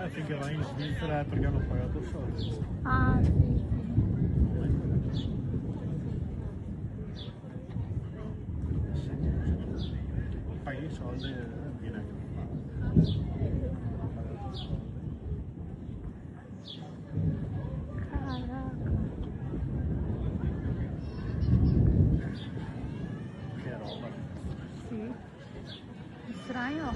fica lá em Svizzera é perché hanno pagato soldi. Ah, sì. Paghi i soldi e viene anche Caraca. che roba. Sì. Estranho.